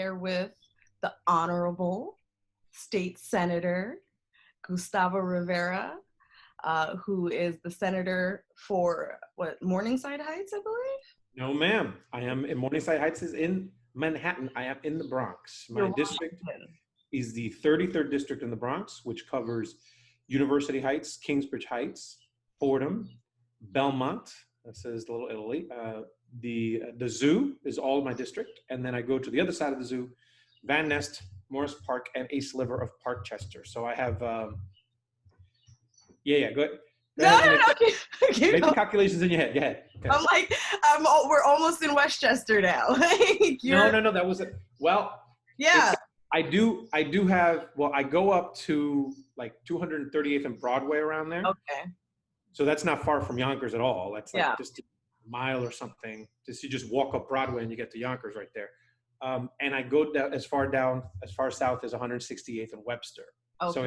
here with the Honorable State Senator Gustavo Rivera, who is the senator for Morningside Heights, I believe? No, ma'am. I am in Morningside Heights is in Manhattan. I am in the Bronx. My district is the 33rd district in the Bronx, which covers University Heights, Kingsbridge Heights, Fordham, Belmont. That says Little Italy. The zoo is all my district, and then I go to the other side of the zoo, Van Nest, Morris Park, and a sliver of Parkchester. So I have, go ahead. No. Make the calculations in your head. Go ahead. Okay. I'm like, we're almost in Westchester now. No. That was it. Well, yeah. I do have. Well, I go up to like 238th and Broadway around there. Okay. So that's not far from Yonkers at all. That's like yeah. just a mile or something. You just walk up Broadway and you get to Yonkers right there. And I go as far south as 168th and Webster. Okay. So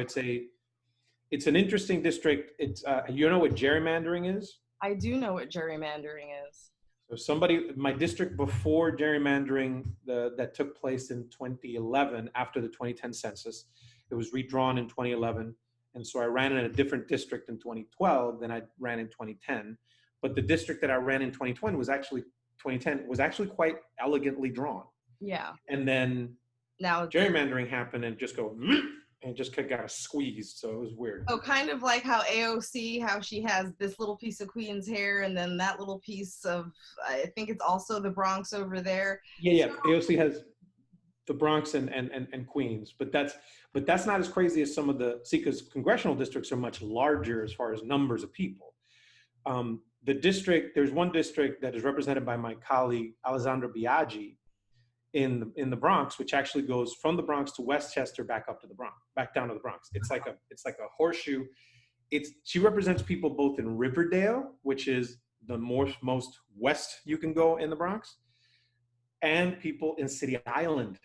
it's an interesting district. It's you know what gerrymandering is? I do know what gerrymandering is. So my district before gerrymandering that took place in 2011 after the 2010 census, it was redrawn in 2011. And so I ran in a different district in 2012 than I ran in 2010. But the district that I ran in 2010 was actually quite elegantly drawn. Yeah. And then now gerrymandering happened and it just got squeezed. So it was weird. Oh, kind of like how AOC, how she has this little piece of Queen's hair and then that little piece of, I think it's also the Bronx over there. Yeah. AOC has the Bronx and Queens, but that's not as crazy as some of because congressional districts are much larger as far as numbers of people. There's one district that is represented by my colleague Alessandra Biaggi in the Bronx, which actually goes from the Bronx to Westchester back down to the Bronx. It's like a horseshoe. She represents people both in Riverdale, which is the most west you can go in the Bronx, and people in City Island,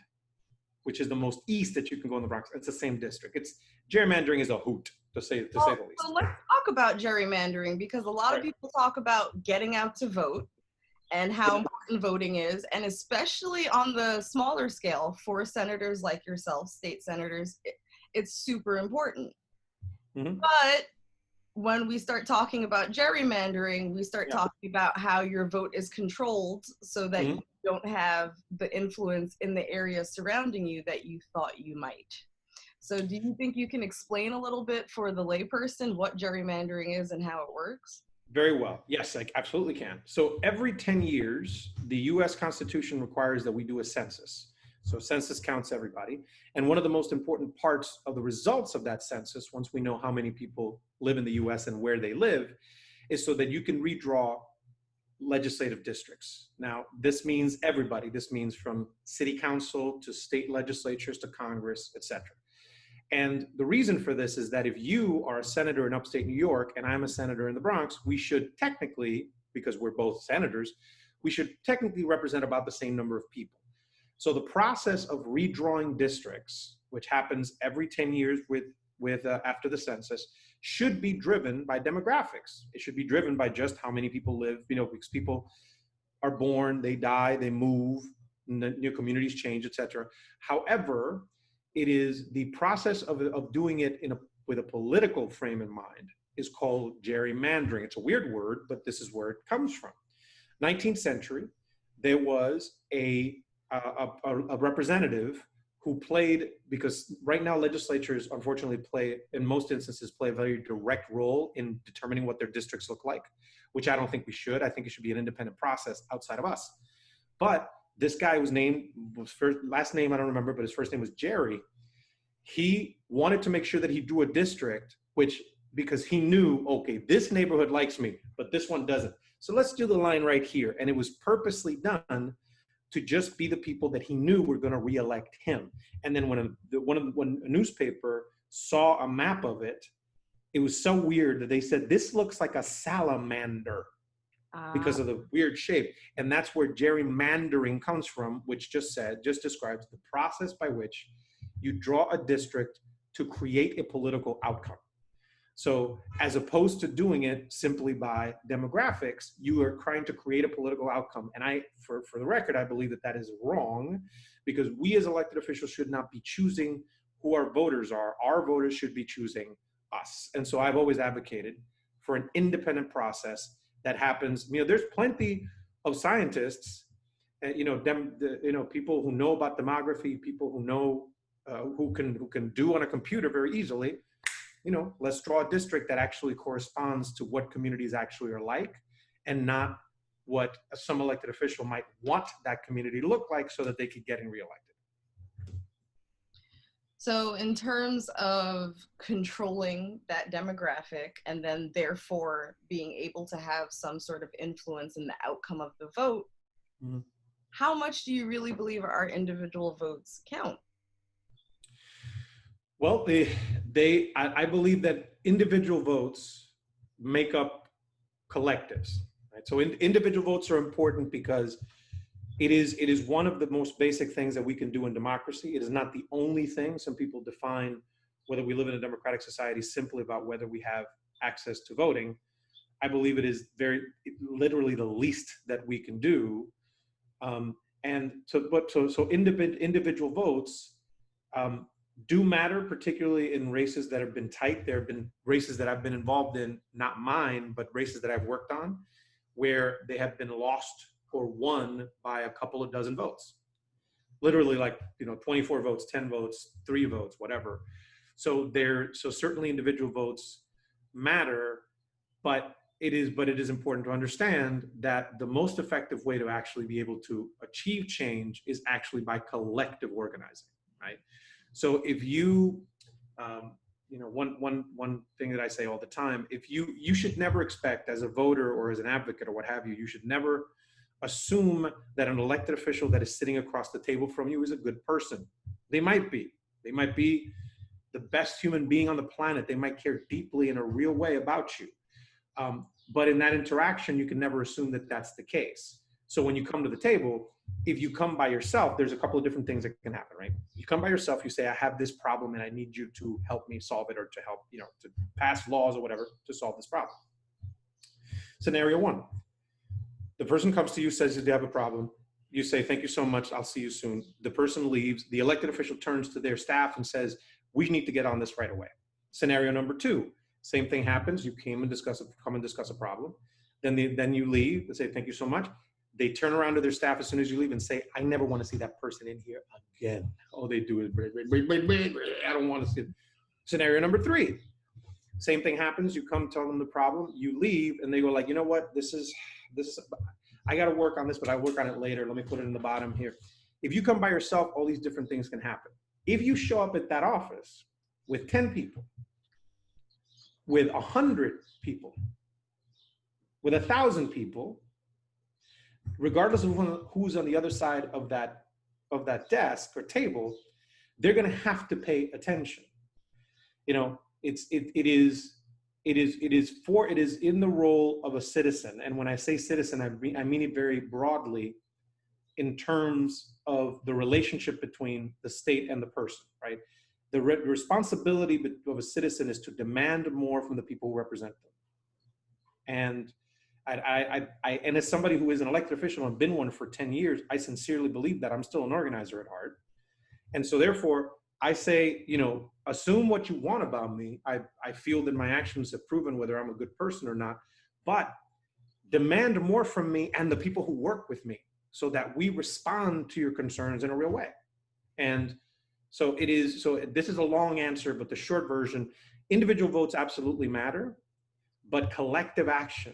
which is the most east that you can go in the Bronx. It's the same district. Gerrymandering is a hoot, to say the least. So let's talk about gerrymandering, because a lot of people talk about getting out to vote and how important voting is, and especially on the smaller scale for senators like yourself, state senators, it's super important. Mm-hmm. But when we start talking about gerrymandering, we start talking about how your vote is controlled so that you don't have the influence in the area surrounding you that you thought you might. So do you think you can explain a little bit for the layperson what gerrymandering is and how it works? Very well. Yes, I absolutely can. So every 10 years, the US Constitution requires that we do a census. So census counts everybody. And one of the most important parts of the results of that census, once we know how many people live in the US and where they live, is so that you can redraw legislative districts. Now, this means everybody. This means from city council to state legislatures to Congress, etc. And the reason for this is that if you are a senator in upstate New York and I'm a senator in the Bronx, we should technically, because we're both senators, we should technically represent about the same number of people. So the process of redrawing districts, which happens every 10 years after the census, should be driven by demographics. It should be driven by just how many people live, because people are born, they die, they move, new communities change, etc. However, it is the process of doing it with a political frame in mind is called gerrymandering. It's a weird word, but this is where it comes from. 19th century, there was a representative who played, because right now legislatures unfortunately in most instances play a very direct role in determining what their districts look like, which I don't think we should. I think it should be an independent process outside of us. But this guy last name I don't remember, but his first name was Jerry. He wanted to make sure that he drew a district because he knew, okay, this neighborhood likes me, but this one doesn't. So let's do the line right here. And it was purposely done to just be the people that he knew were going to reelect him. And then when a newspaper saw a map of it, it was so weird that they said, this looks like a salamander. Because of the weird shape. And that's where gerrymandering comes from, which just describes the process by which you draw a district to create a political outcome. So as opposed to doing it simply by demographics, you are trying to create a political outcome. And for the record, I believe that is wrong, because we as elected officials should not be choosing who our voters are. Our voters should be choosing us. And so I've always advocated for an independent process that happens. There's plenty of scientists, people who know about demography, people who know who can do on a computer very easily. Let's draw a district that actually corresponds to what communities actually are like, and not what some elected official might want that community to look like so that they could get reelected. So in terms of controlling that demographic and then therefore being able to have some sort of influence in the outcome of the vote, mm-hmm. How much do you really believe our individual votes count? Well, I believe that individual votes make up collectives, right? So individual votes are important because it is one of the most basic things that we can do in democracy. It is not the only thing. Some people define whether we live in a democratic society simply about whether we have access to voting. I believe it is literally the least that we can do. So individual votes do matter, particularly in races that have been tight. There have been races that I've been involved in, not mine, but races that I've worked on, where they have been lost or won by a couple of dozen votes. Literally 24 votes, 10 votes, 3 votes, whatever. So certainly individual votes matter, but it is important to understand that the most effective way to actually be able to achieve change is actually by collective organizing, right? So if one thing that I say all the time, if you should never expect as a voter or as an advocate or what have you, you should never assume that an elected official that is sitting across the table from you is a good person. They might be the best human being on the planet. They might care deeply in a real way about you. But in that interaction, you can never assume that that's the case. So when you come to the table, if you come by yourself, there's a couple of different things that can happen, right? You come by yourself, you say, I have this problem and I need you to help me solve it, or to help, to pass laws or whatever to solve this problem. Scenario 1, the person comes to you, says they have a problem. You say, thank you so much, I'll see you soon. The person leaves. The elected official turns to their staff and says, we need to get on this right away. Scenario number 2, same thing happens. You come and discuss a problem. Then you leave and say, thank you so much. They turn around to their staff as soon as you leave and say, I never want to see that person in here again. All they do is, I don't want to see it. Scenario number 3, same thing happens. You come tell them the problem, you leave, and they go like, you know what, this is, I got to work on this, but I'll work on it later. Let me put it in the bottom here. If you come by yourself, all these different things can happen. If you show up at that office with 10 people, with 100 people, with 1,000 people, regardless of who's on the other side of that desk or table, they're going to have to pay attention. It is in the role of a citizen. And when I say citizen, I mean it very broadly in terms of the relationship between the state and the person, right? The responsibility of a citizen is to demand more from the people who represent them. And and as somebody who is an elected official and been one for 10 years, I sincerely believe that. I'm still an organizer at heart. And so therefore, I say, assume what you want about me. I feel that my actions have proven whether I'm a good person or not, but demand more from me and the people who work with me so that we respond to your concerns in a real way. And so this is a long answer, but the short version, individual votes absolutely matter, but collective action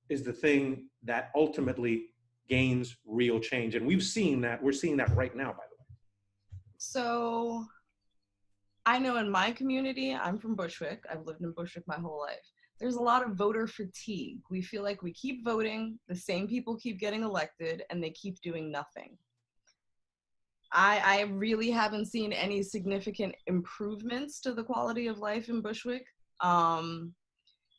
is the thing that ultimately gains real change. And we're seeing that right now, by the way. So I know in my community, I'm from Bushwick. I've lived in Bushwick my whole life. There's a lot of voter fatigue. We feel like we keep voting, the same people keep getting elected, and they keep doing nothing. I really haven't seen any significant improvements to the quality of life in Bushwick.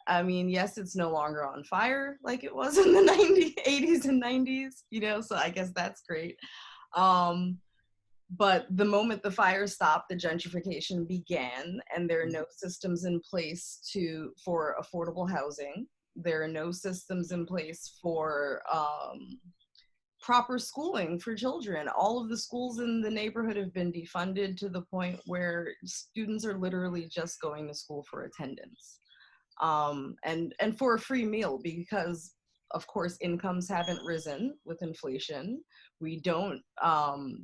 I mean, yes, it's no longer on fire like it was in the 80s and 90s, so I guess that's great. But the moment the fire stopped, the gentrification began, and there are no systems in place for affordable housing. There are no systems in place for proper schooling for children. All of the schools in the neighborhood have been defunded to the point where students are literally just going to school for attendance, and for a free meal, because of course incomes haven't risen with inflation. We don't,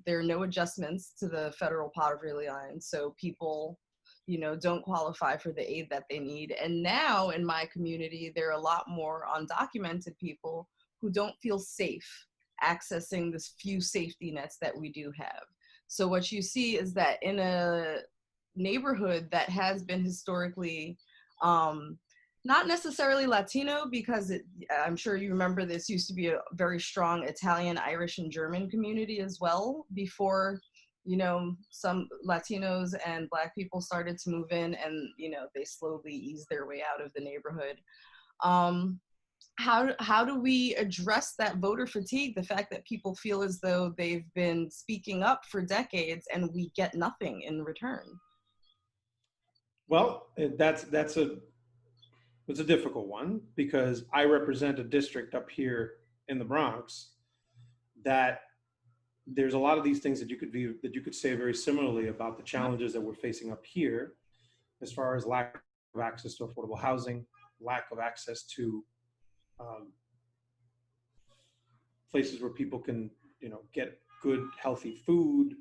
there are no adjustments to the federal poverty line, so people, you know, don't qualify for the aid that they need. And now in my community, there are a lot more undocumented people who don't feel safe accessing this few safety nets that we do have. So what you see is that in a neighborhood that has been historically, not necessarily Latino, because I'm sure you remember this used to be a very strong Italian, Irish, and German community as well before, you know, some Latinos and Black people started to move in, and, you know, they slowly eased their way out of the neighborhood. How do we address that voter fatigue? The fact that people feel as though they've been speaking up for decades and we get nothing in return. Well, that's a difficult one, because I represent a district up here in the Bronx that there's a lot of these things that you could say very similarly about the challenges that we're facing up here, as far as lack of access to affordable housing, lack of access to places where people can, you know, get good, healthy food,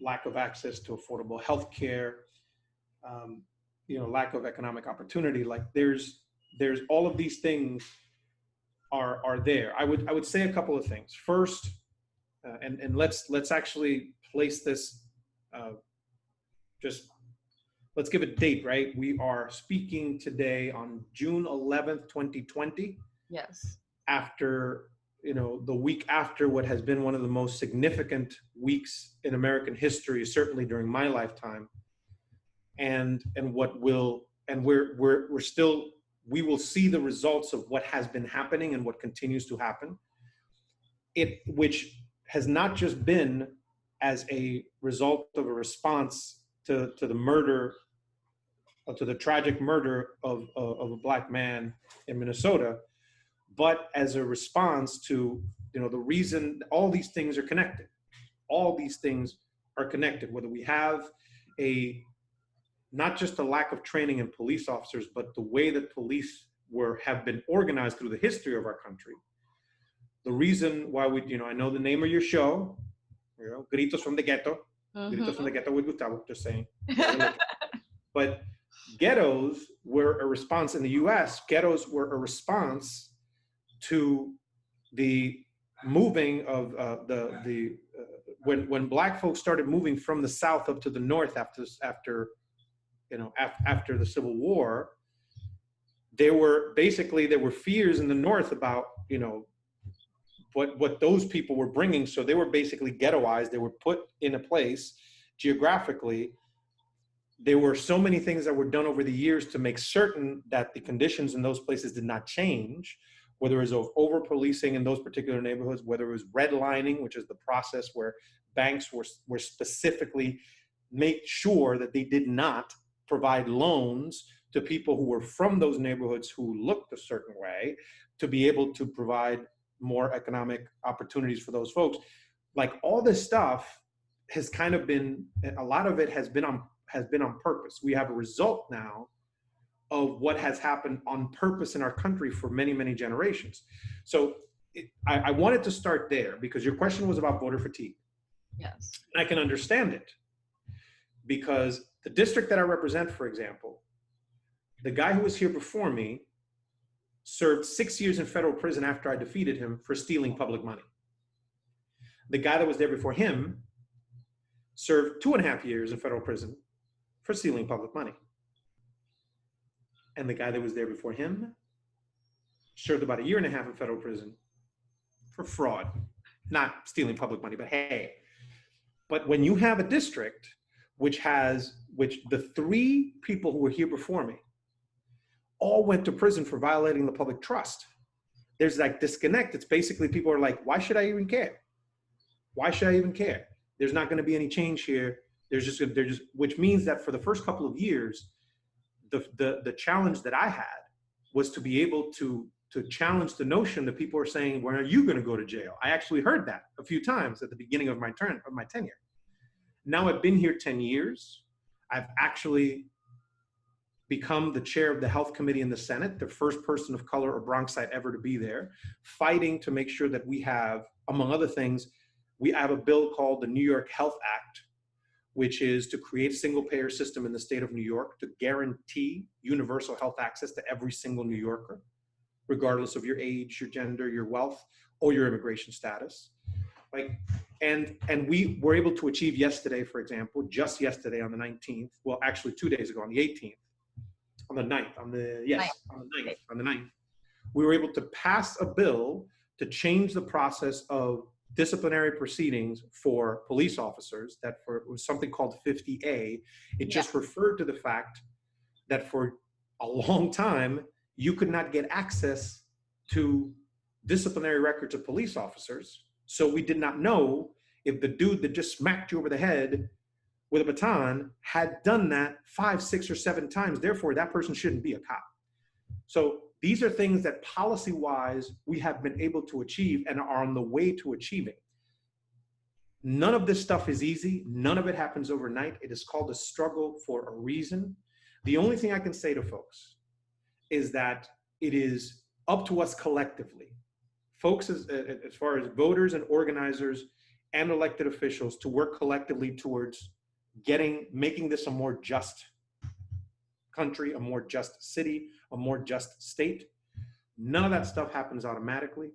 lack of access to affordable health care, you know, lack of economic opportunity. Like there's all of these things are there. I would say a couple of things. First, and let's actually place this, just let's give a date, right? We are speaking today on June 11th, 2020. Yes. After, you know, the week after what has been one of the most significant weeks in American history, certainly during my lifetime, and what will, and we're still, we will see the results of what has been happening and what continues to happen. Which has not just been as a result of a response to the murder, to the tragic murder of a Black man in Minnesota, but as a response to, you know, the reason all these things are connected. All these things are connected, whether we have not just a lack of training in police officers, but the way that police have been organized through the history of our country. The reason why we, you know, I know the name of your show, you know, Gritos from the Ghetto, Gritos from the Ghetto with Gustavo, just saying. But ghettos were a response in the US, ghettos were a response to the moving of when Black folks started moving from the South up to the North after the Civil War. There were fears in the North about, you know, what those people were bringing. So they were basically ghettoized. They were put in a place geographically. There were so many things that were done over the years to make certain that the conditions in those places did not change, whether it was over-policing in those particular neighborhoods, whether it was redlining, which is the process where banks were specifically make sure that they did not provide loans to people who were from those neighborhoods who looked a certain way, to be able to provide more economic opportunities for those folks. Like all this stuff has kind of been, a lot of it has been on purpose. We have a result now of what has happened on purpose in our country for many, many generations. So I wanted to start there because your question was about voter fatigue. Yes. I can understand it because the district that I represent, for example, the guy who was here before me served 6 years in federal prison after I defeated him for stealing public money. The guy that was there before him served 2.5 years in federal prison for stealing public money. And the guy that was there before him served about 1.5 years in federal prison for fraud, not stealing public money, but hey. But when you have a district which the 3 people who were here before me all went to prison for violating the public trust, there's like disconnect. It's basically people are like, why should I even care? Why should I even care? There's not going to be any change here. Which means that for the first couple of years, the challenge that I had was to be able to to challenge the notion that people are saying, when are you going to go to jail? I actually heard that a few times at the beginning of my tenure. Now I've been here 10 years. I've actually become the chair of the health committee in the Senate, the first person of color or Bronxite ever to be there, fighting to make sure that we have, among other things, we have a bill called the New York Health Act, which is to create a single payer system in the state of New York to guarantee universal health access to every single New Yorker, regardless of your age, your gender, your wealth, or your immigration status. And we were able to achieve yesterday, for example, just yesterday on the 19th, well, actually 2 days ago on the 18th, on the 9th, on the 9th, we were able to pass a bill to change the process of disciplinary proceedings for police officers. It was something called 50A. It just referred to the fact that for a long time, you could not get access to disciplinary records of police officers. So we did not know if the dude that just smacked you over the head with a baton had done that 5, 6, or 7 times. Therefore, that person shouldn't be a cop. So these are things that policy-wise we have been able to achieve and are on the way to achieving. None of this stuff is easy. None of it happens overnight. It is called a struggle for a reason. The only thing I can say to folks is that it is up to us collectively, folks, as far as voters and organizers and elected officials, to work collectively towards making this a more just country, a more just city, a more just state. None of that stuff happens automatically.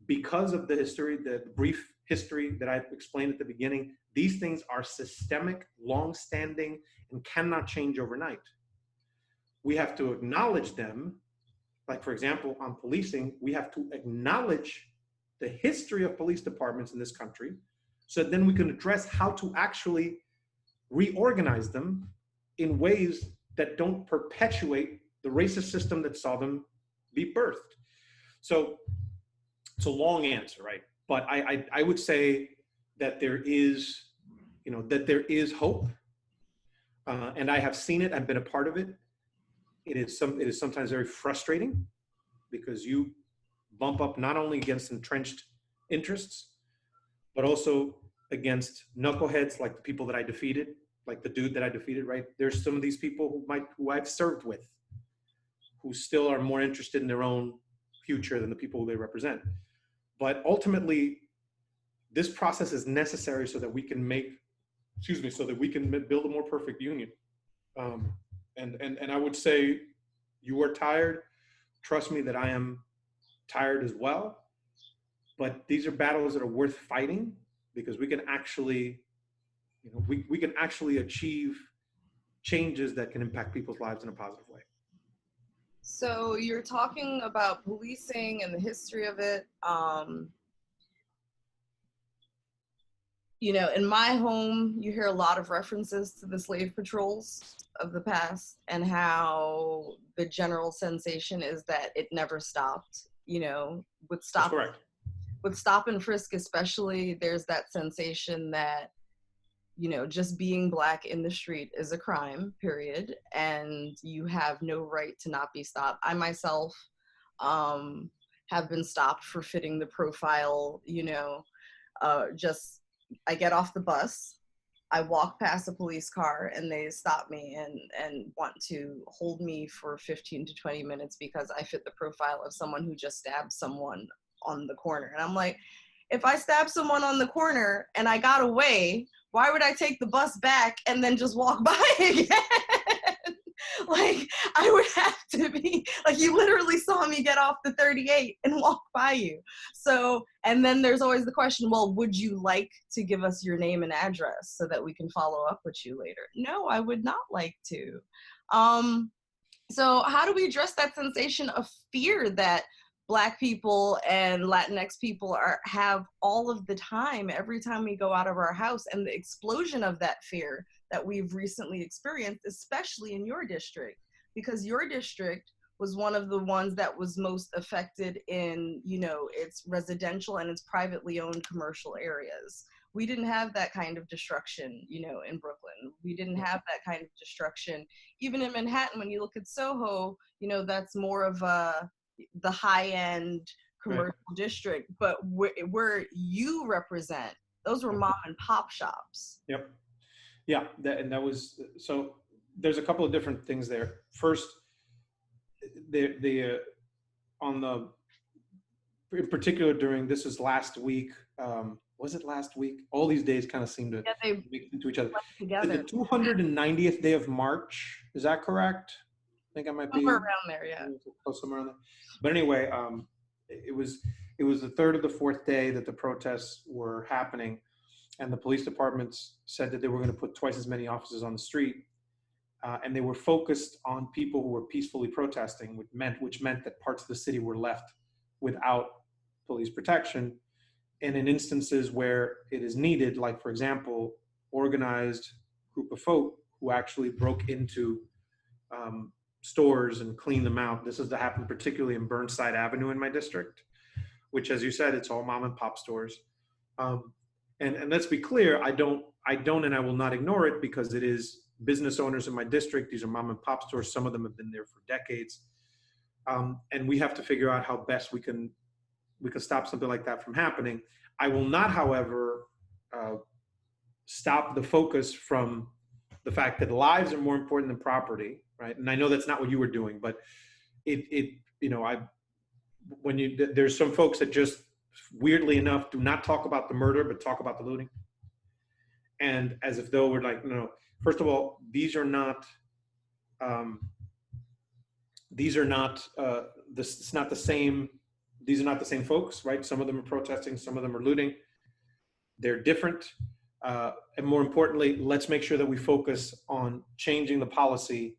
Because of the history, the brief history that I explained at the beginning, these things are systemic, long-standing, and cannot change overnight. We have to acknowledge them. Like, for example, on policing, we have to acknowledge the history of police departments in this country, so then we can address how to actually reorganize them in ways that don't perpetuate the racist system that saw them be birthed. So it's a long answer, right? But I would say that there is, hope, and I have seen it. I've been a part of it. It is sometimes very frustrating because you bump up not only against entrenched interests, but also against knuckleheads like the people that I defeated, like the dude that I defeated, right? There's some of these people who I've served with, who still are more interested in their own future than the people who they represent. But ultimately, this process is necessary so that we can build a more perfect union. And I would say, you are tired. Trust me that I am tired as well. But these are battles that are worth fighting, because we can actually, we can actually achieve changes that can impact people's lives in a positive way. So you're talking about policing and the history of it. In my home, you hear a lot of references to the slave patrols of the past and how the general sensation is that it never stopped, with stop. That's correct. With stop and frisk especially, there's that sensation that, just being Black in the street is a crime, period, and you have no right to not be stopped. I myself have been stopped for fitting the profile, I get off the bus, I walk past a police car, and they stop me and want to hold me for 15 to 20 minutes because I fit the profile of someone who just stabbed someone on the corner. And I'm like, if I stab someone on the corner and I got away, why would I take the bus back and then just walk by again? Like, I would have to be, like, you literally saw me get off the 38 and walk by you. So, and then there's always the question, well, would you like to give us your name and address so that we can follow up with you later? No, I would not like to. So how do we address that sensation of fear that Black people and Latinx people have all of the time, every time we go out of our house, and the explosion of that fear that we've recently experienced, especially in your district, because your district was one of the ones that was most affected in, its residential and its privately owned commercial areas. We didn't have that kind of destruction, in Brooklyn. We didn't have that kind of destruction. Even in Manhattan, when you look at Soho, that's more of a the high-end Right. commercial district, but where you represent, those were mom and pop shops. Yep. Yeah. And that was, so there's a couple of different things there. First, on the, in particular during, this is last week, was it last week? All these days kind of seem to Yeah, they mix into each other. went The together 290th day of March, is that correct? I think I might be somewhere around there. Yeah. close, somewhere around there. But anyway, it was the third or the fourth day that the protests were happening, and the police departments said that they were going to put twice as many officers on the street, and they were focused on people who were peacefully protesting, which meant that parts of the city were left without police protection. And in instances where it is needed, like for example, organized group of folk who actually broke into stores and cleaned them out. This has happened particularly in Burnside Avenue in my district, which, as you said, it's all mom and pop stores. And let's be clear, I don't, and I will not ignore it, because it is business owners in my district. These are mom and pop stores. Some of them have been there for decades. And we have to figure out how best we can stop something like that from happening. I will not, however, stop the focus from the fact that lives are more important than property, right? And I know that's not what you were doing, but there's some folks that just, weirdly enough, do not talk about the murder, but talk about the looting. And as if though we're like, no, first of all, these are not the same folks, right? Some of them are protesting, some of them are looting. They're different. And more importantly, let's make sure that we focus on changing the policy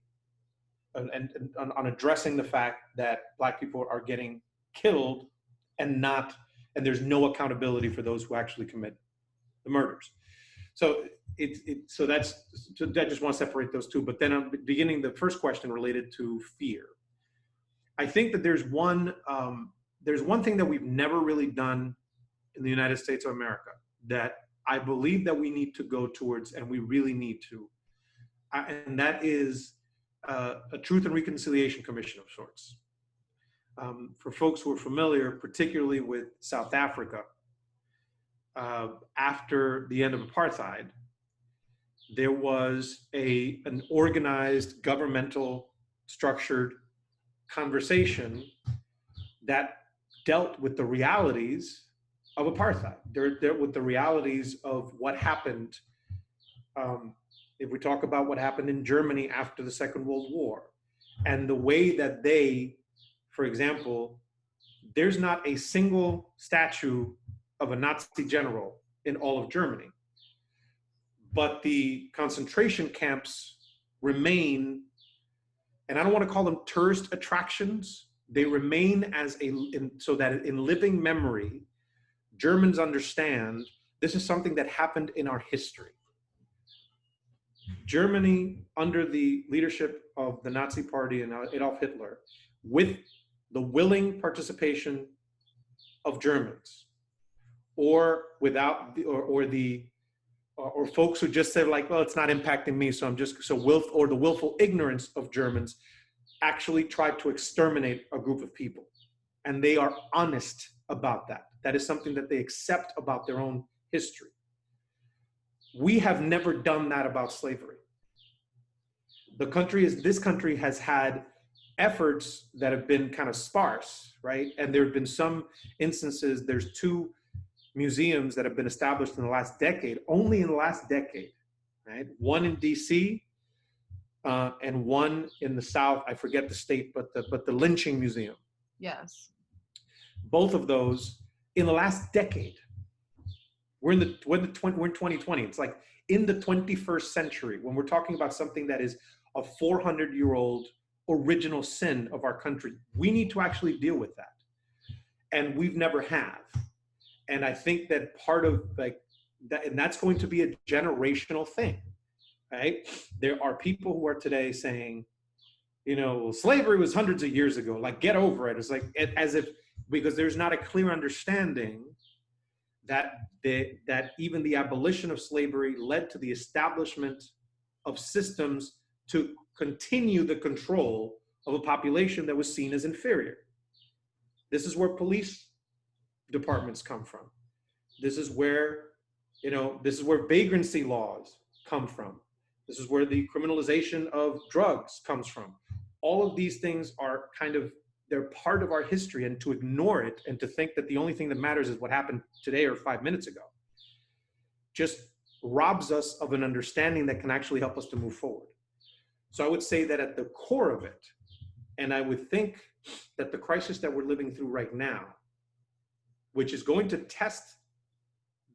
and on addressing the fact that Black people are getting killed, and there's no accountability for those who actually commit the murders. So so I just want to separate those two. But then I'm beginning the first question related to fear. I think that there's one thing that we've never really done in the United States of America that I believe that we need to go towards, and we really need to, and that is a Truth and Reconciliation Commission of sorts. For folks who are familiar, particularly with South Africa, after the end of apartheid, there was an organized, governmental, structured conversation that dealt with the realities of apartheid, with the realities of what happened. If we talk about what happened in Germany after the Second World War, and the way that they, for example, there's not a single statue of a Nazi general in all of Germany, but the concentration camps remain, and I don't want to call them tourist attractions. They remain so that in living memory, Germans understand this is something that happened in our history. Germany, under the leadership of the Nazi Party and Adolf Hitler, with the willing participation of Germans, or without, or folks who just said like, well, it's not impacting me, so I'm just or the willful ignorance of Germans, actually tried to exterminate a group of people, and they are honest about that. That is something that they accept about their own history. We have never done that about slavery. This country has had efforts that have been kind of sparse, right? And there have been some instances, there's 2 museums that have been established in the last decade, only in the last decade, right? One in DC and one in the South, I forget the state, but the lynching museum. Yes. Both of those in the last decade. We're in 2020. It's like in the 21st century, when we're talking about something that is a 400-year-old original sin of our country, we need to actually deal with that. And we've never have. And I think that part of like that, and that's going to be a generational thing, right? There are people who are today saying, slavery was hundreds of years ago, like get over it. It's like, as if, because there's not a clear understanding that even the abolition of slavery led to the establishment of systems to continue the control of a population that was seen as inferior. This is where police departments come from. This is where, this is where vagrancy laws come from. This is where the criminalization of drugs comes from. All of these things are they're part of our history, and to ignore it and to think that the only thing that matters is what happened today or 5 minutes ago just robs us of an understanding that can actually help us to move forward. So I would say that at the core of it, and I would think that the crisis that we're living through right now, which is going to test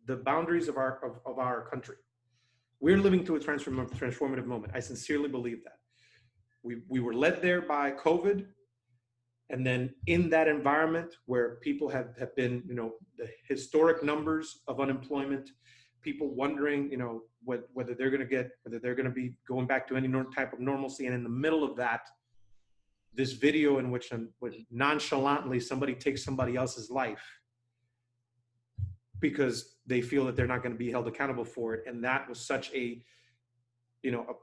the boundaries of our country, we're living through a transformative moment. I sincerely believe that. We were led there by COVID. And then in that environment where people have been, the historic numbers of unemployment, people wondering, whether they're going to be going back to any type of normalcy. And in the middle of that, this video in which nonchalantly somebody takes somebody else's life because they feel that they're not going to be held accountable for it. And that was such a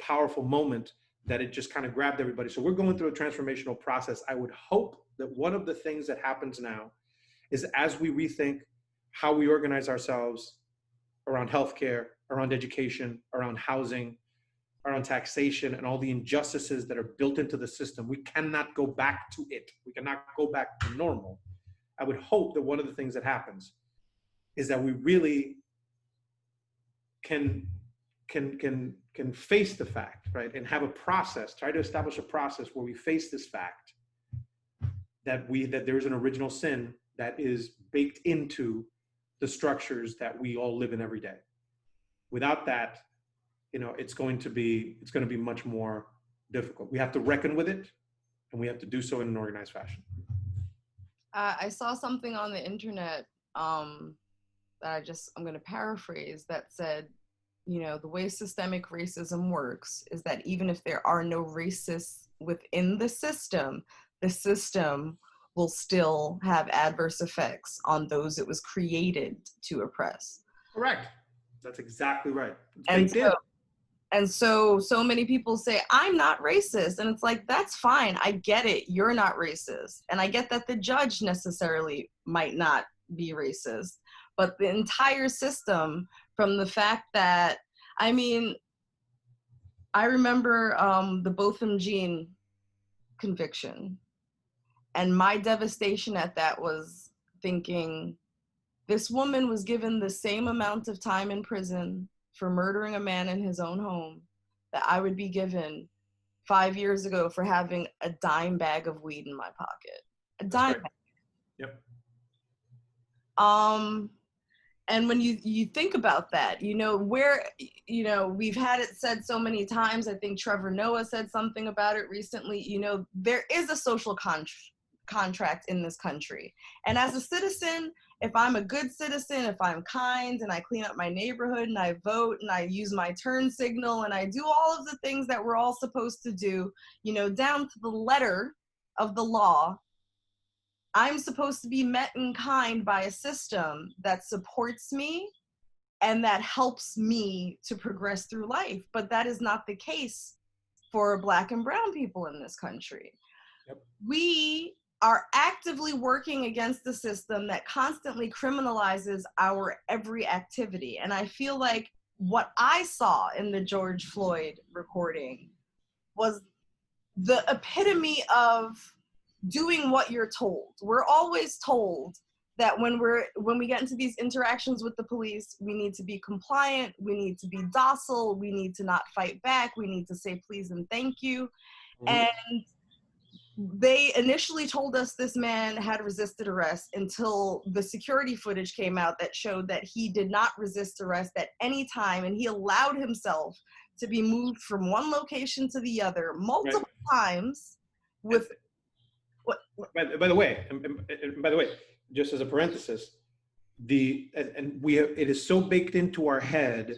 powerful moment that it just kind of grabbed everybody. So we're going through a transformational process. I would hope that one of the things that happens now is, as we rethink how we organize ourselves around healthcare, around education, around housing, around taxation, and all the injustices that are built into the system, we cannot go back to it. We cannot go back to normal. I would hope that one of the things that happens is that we really can face the fact, right? And have a process, try to establish a process where we face this fact that there is an original sin that is baked into the structures that we all live in every day. Without that, it's going to be much more difficult. We have to reckon with it, and we have to do so in an organized fashion. I saw something on the internet that I'm going to paraphrase, that said, the way systemic racism works is that even if there are no racists within the system will still have adverse effects on those it was created to oppress. Correct. That's exactly right. And so many people say, I'm not racist. And it's like, that's fine. I get it. You're not racist. And I get that the judge necessarily might not be racist. But the entire system, from the fact that, I remember the Botham Jean conviction. And my devastation at that was thinking, this woman was given the same amount of time in prison for murdering a man in his own home that I would be given 5 years ago for having a dime bag of weed in my pocket. A dime bag. Yep. And when you think about that, we've had it said so many times. I think Trevor Noah said something about it recently. There is a social contract in this country. And as a citizen, if I'm a good citizen, if I'm kind and I clean up my neighborhood and I vote and I use my turn signal and I do all of the things that we're all supposed to do, down to the letter of the law, I'm supposed to be met in kind by a system that supports me and that helps me to progress through life. But that is not the case for Black and brown people in this country. Yep. We are actively working against the system that constantly criminalizes our every activity. And I feel like what I saw in the George Floyd recording was the epitome of doing what you're told. We're always told that when we get into these interactions with the police, we need to be compliant, we need to be docile, we need to not fight back, we need to say please and thank you. Mm-hmm. And they initially told us this man had resisted arrest until the security footage came out that showed that he did not resist arrest at any time, and he allowed himself to be moved from one location to the other multiple times with By the way, just as a parenthesis, it is so baked into our head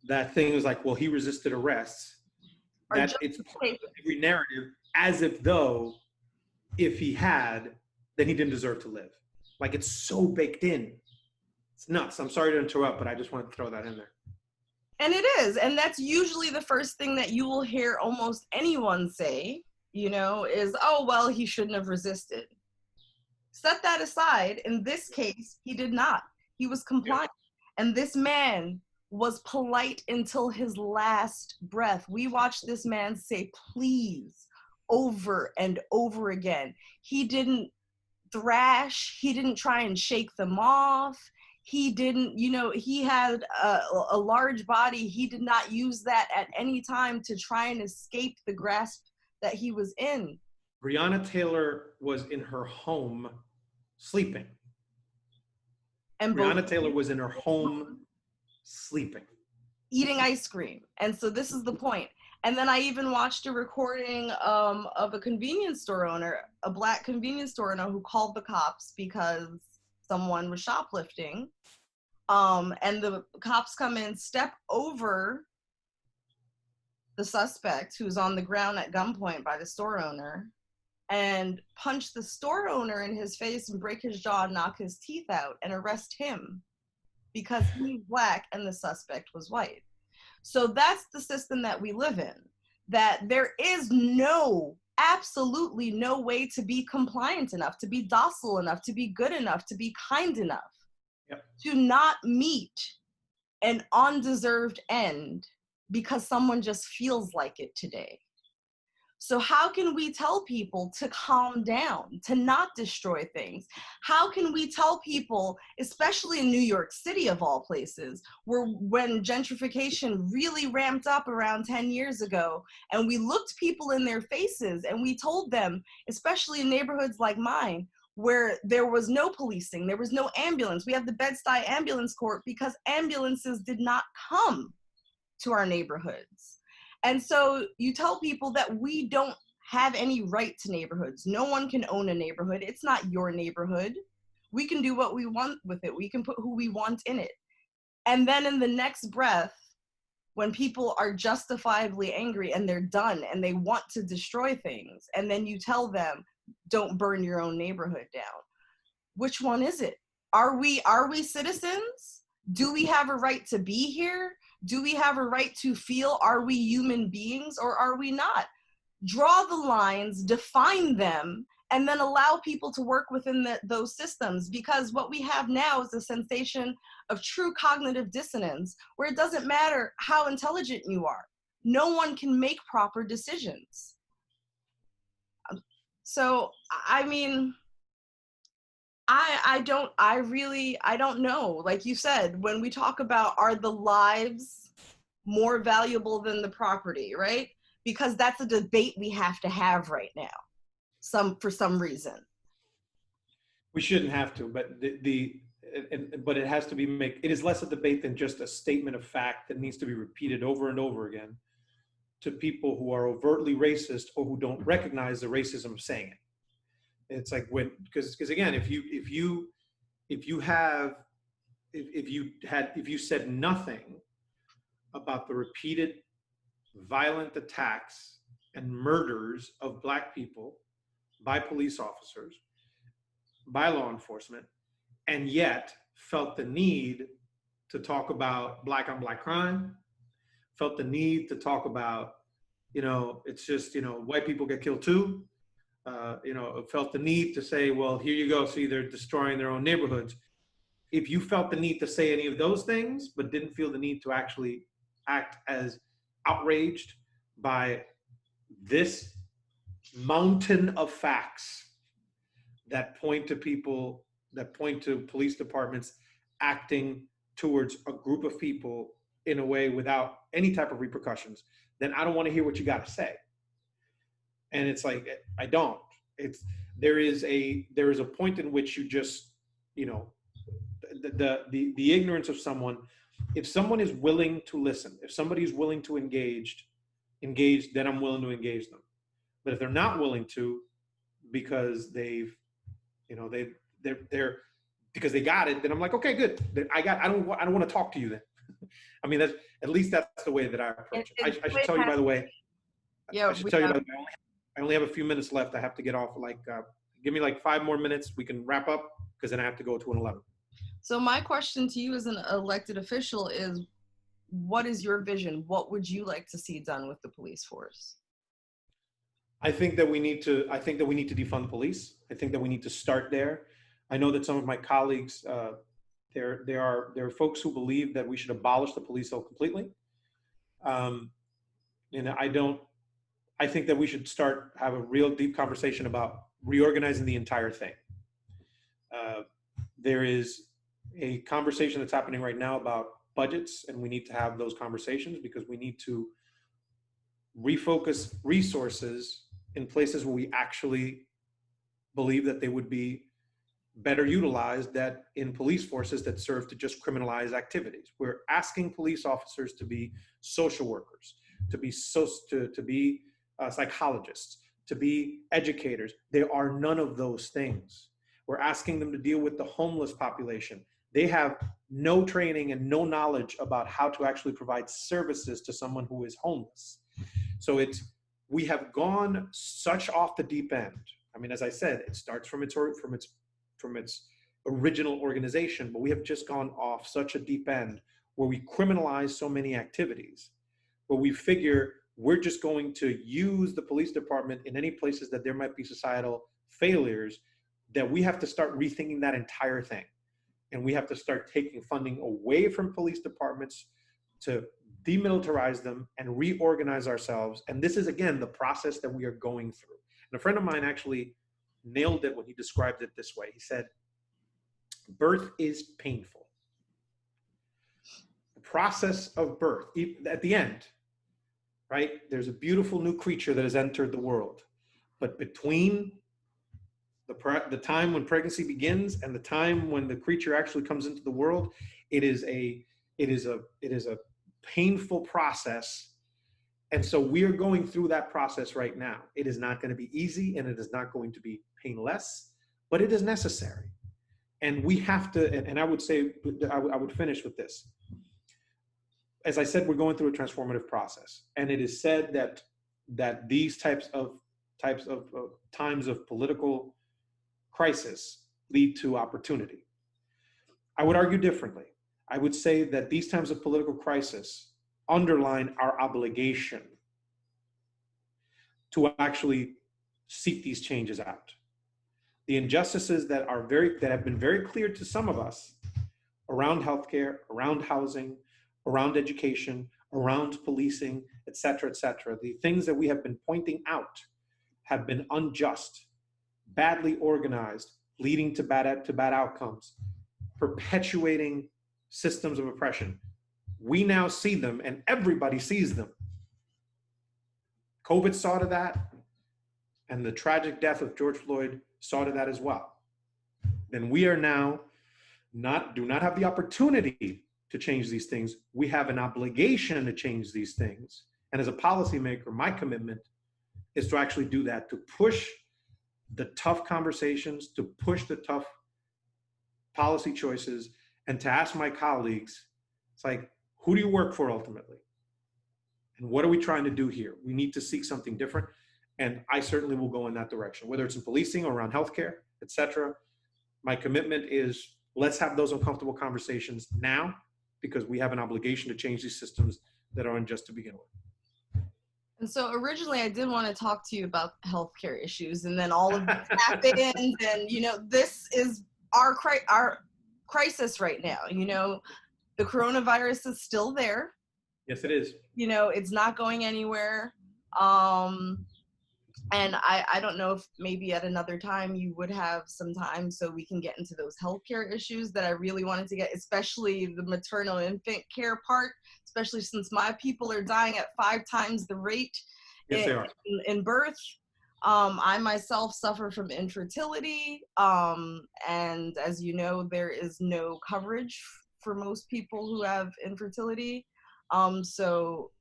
that things like, well, he resisted arrests, that it's part of every narrative, as if though if he had, then he didn't deserve to live. Like, it's so baked in. It's nuts. I'm sorry to interrupt, but I just wanted to throw that in there. And it is, and that's usually the first thing that you will hear almost anyone say, is, oh, well, he shouldn't have resisted. Set that aside. In this case, he did not. He was compliant. And this man was polite until his last breath. We watched this man say please over and over again. He didn't thrash. He didn't try and shake them off. He didn't, he had a large body. He did not use that at any time to try and escape the grasp that he was in. Breonna Taylor was in her home sleeping. And Breonna Taylor was in her home sleeping. Eating ice cream. And so this is the point. And then I even watched a recording of a convenience store owner, a Black convenience store owner, who called the cops because someone was shoplifting. And the cops come in, step over the suspect who's on the ground at gunpoint by the store owner, and punch the store owner in his face and break his jaw and knock his teeth out and arrest him because he's Black and the suspect was white. So that's the system that we live in, that there is absolutely no way to be compliant enough, to be docile enough, to be good enough, to be kind enough, to not meet an undeserved end because someone just feels like it today. So how can we tell people to calm down, to not destroy things? How can we tell people, especially in New York City of all places, where when gentrification really ramped up around 10 years ago, and we looked people in their faces and we told them, especially in neighborhoods like mine, where there was no policing, there was no ambulance. We have the Bed-Stuy Ambulance Corps because ambulances did not come to our neighborhoods. And so you tell people that we don't have any right to neighborhoods. No one can own a neighborhood. It's not your neighborhood. We can do what we want with it. We can put who we want in it. And then in the next breath, when people are justifiably angry and they're done and they want to destroy things, and then you tell them, don't burn your own neighborhood down. Which one is it? Are we citizens? Do we have a right to be here? Do we have a right to feel? Are we human beings or are we not? Draw the lines, define them, and then allow people to work within those systems, because what we have now is a sensation of true cognitive dissonance where it doesn't matter how intelligent you are. No one can make proper decisions. So, I mean, I don't know. Like you said, when we talk about, are the lives more valuable than the property, right? Because that's a debate we have to have right now, for some reason. We shouldn't have to, but but it has to be it is less a debate than just a statement of fact that needs to be repeated over and over again to people who are overtly racist or who don't recognize the racism of saying it. It's like because again, if you said nothing about the repeated violent attacks and murders of Black people by police officers, by law enforcement, and yet felt the need to talk about Black on Black crime, felt the need to talk about, it's just, white people get killed too, felt the need to say, well, here you go, see, they're destroying their own neighborhoods. If you felt the need to say any of those things, but didn't feel the need to actually act as outraged by this mountain of facts that point to people, that point to police departments acting towards a group of people in a way without any type of repercussions, then I don't want to hear what you got to say. And it's like, I don't. There is a point in which you just, the ignorance of someone. If someone is willing to listen, if somebody is willing to engage, then I'm willing to engage them. But if they're not willing to, because they're because they got it, then I'm like, okay, good. I don't want to talk to you then. I mean, at least that's the way that I approach it. I should tell you, by the way. Yeah, I should tell you, by the way, I only have a few minutes left. I have to get off. Give me 5 more minutes. We can wrap up because then I have to go to an 11. So my question to you as an elected official is, what is your vision? What would you like to see done with the police force? I think that we need to. I think that we need to defund the police. I think that we need to start there. I know that some of my colleagues, there are folks who believe that we should abolish the police completely. Um, and I don't. I think that we should have a real deep conversation about reorganizing the entire thing. Uh, there is a conversation that's happening right now about budgets, and we need to have those conversations because we need to refocus resources in places where we actually believe that they would be better utilized that in police forces that serve to just criminalize activities. We're asking police officers to be social workers, to be psychologists, to be educators. There are none of those things. We're asking them to deal with the homeless population. They have no training and no knowledge about how to actually provide services to someone who is homeless. So we have gone such off the deep end. I mean, as I said, it starts from its original organization, but we have just gone off such a deep end where we criminalize so many activities, where we figure we're just going to use the police department in any places that there might be societal failures, that we have to start rethinking that entire thing. And we have to start taking funding away from police departments to demilitarize them and reorganize ourselves. And this is, again, the process that we are going through. And a friend of mine actually nailed it when he described it this way. He said, birth is painful. The process of birth, at the end, right? There's a beautiful new creature that has entered the world. But between the time when pregnancy begins and the time when the creature actually comes into the world, it is a painful process. And so we are going through that process right now. It is not going to be easy and it is not going to be painless, but it is necessary. And we have to, and I would say, I would finish with this. As I said, we're going through a transformative process. And it is said that these times of political crisis lead to opportunity. I would argue differently. I would say that these times of political crisis underline our obligation to actually seek these changes out. The injustices that have been very clear to some of us around healthcare, around housing, around education, around policing, et cetera, the things that we have been pointing out have been unjust, badly organized, leading to bad outcomes, perpetuating systems of oppression. We now see them, and everybody sees them. COVID saw to that, and the tragic death of George Floyd saw to that as well. Then we are now do not have the opportunity to change these things. We have an obligation to change these things. And as a policymaker, my commitment is to actually do that, to push the tough conversations, to push the tough policy choices, and to ask my colleagues, it's like, who do you work for ultimately? And what are we trying to do here? We need to seek something different. And I certainly will go in that direction, whether it's in policing or around healthcare, et cetera. My commitment is, let's have those uncomfortable conversations now, because we have an obligation to change these systems that are unjust to begin with. And so originally I did want to talk to you about healthcare issues, and then all of this happened, and this is our crisis right now. The coronavirus is still there. Yes, it is. It's not going anywhere. And I don't know if maybe at another time you would have some time so we can get into those healthcare issues that I really wanted to get, especially the maternal infant care part, especially since my people are dying at 5 times the rate in birth. I myself suffer from infertility. And as you know, there is no coverage for most people who have infertility. So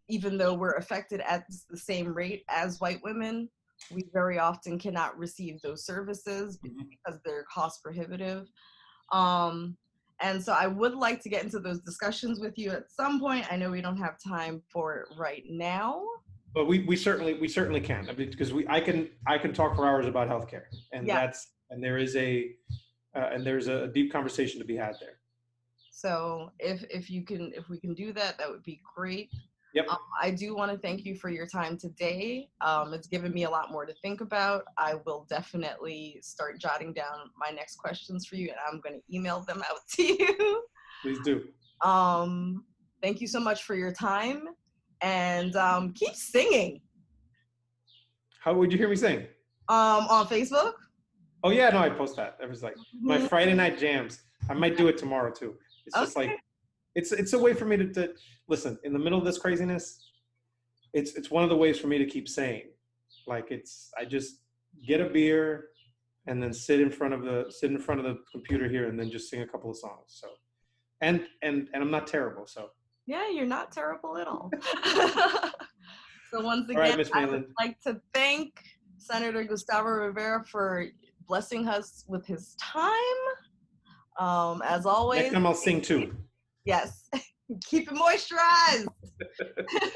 even though we're affected at the same rate as white women, we very often cannot receive those services because they're cost prohibitive. And so I would like to get into those discussions with you at some point. I know we don't have time for it right now. But we certainly can. I mean, because I can talk for hours about healthcare, and there's a deep conversation to be had there. So if we can do that, that would be great. Yep. I do want to thank you for your time today. It's given me a lot more to think about. I will definitely start jotting down my next questions for you, and I'm going to email them out to you. Please do. Thank you so much for your time, and keep singing. How would you hear me sing? On Facebook. Oh yeah, no, I post that. It was like my Friday night jams. I might do it tomorrow too. It's just like it's a way for me to listen in the middle of this craziness. It's one of the ways for me to keep sane. Like I just get a beer and then sit in front of the computer here and then just sing a couple of songs. So and I'm not terrible. So yeah, you're not terrible at all. So once again, right, Ms. I Malin. would like to thank Senator Gustavo Rivera for blessing us with his time. As always. Next time I'll sing too. Yes. Keep it moisturized.